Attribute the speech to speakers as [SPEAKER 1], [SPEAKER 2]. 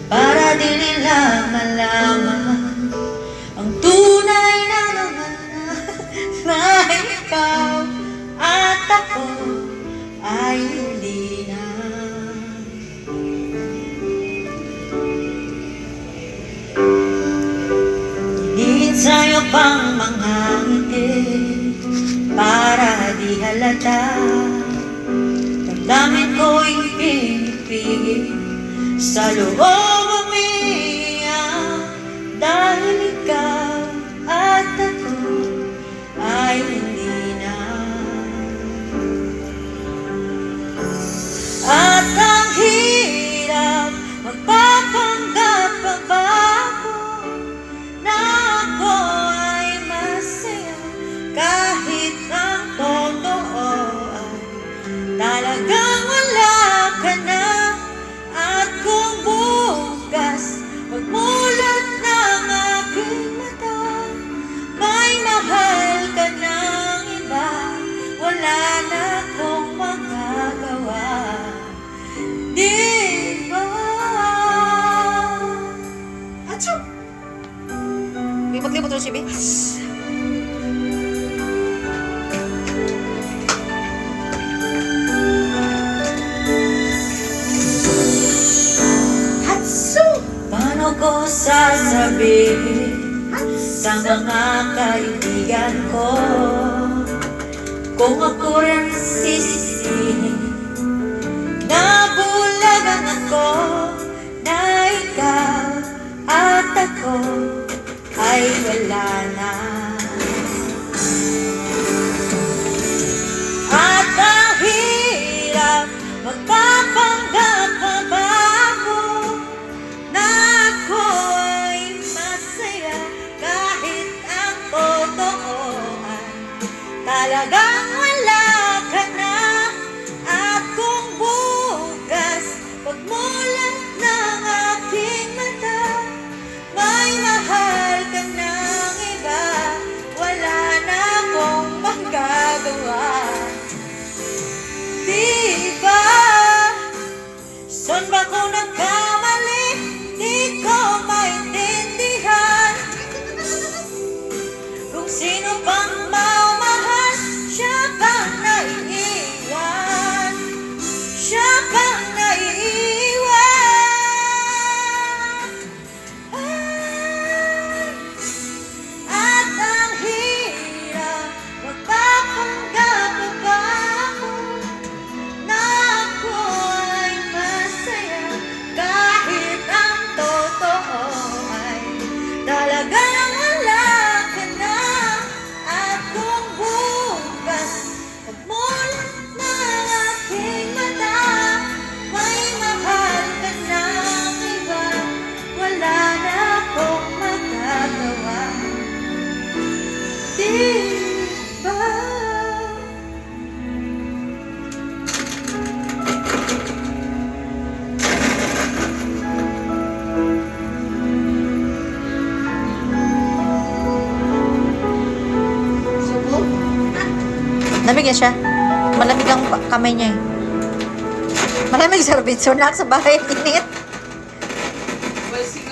[SPEAKER 1] para di nila malaman ang tunay na naman na ikaw at ako ay hindi na. Hingin sa'yo pang mga ngiti para di halata. Damdamin ko'y pinipigil sa loob umiiyak dahil ikaw at ako ay hindi na. At ang hirap magpapanggap pa ba ako na ako ay masaya kahit ang totoo ay talagang wala ka na. At kung bukas magmulat ng aking mata, may mahal ka ng iba, wala na akong magagawa, di ba? Achoo! Libot-libot ito si B. Paano ko sasabihin sa mga kaibigan ko kung ako rin sisisihin na bulagan ako na ikaw at ako ay wala na. At ang hirap magpapanggap pa ba ako na ako ay masaya kahit ang totoo ay talagang wala ka na. At kung bukas pagmulat ng aking mata, may mahal ka ng iba, wala na akong magagawa, di ba? Saan ba ko nagkamali? Di ko maintindihan kung sino pang mamahal, siya bang naiiwan? Siya bang naiiwan? At ang hirap magpapanggap pa ba ako na ako ay masaya kahit ang totoo ay talagang wala ka na. At kung bukas pagmulat ng aking mata, may mahal ka ng iba, wala na akong magagawa, di ba? Lamig na siya. Malamig ang kamay niya eh. Malamig sa Robinson. Sa bahay, init.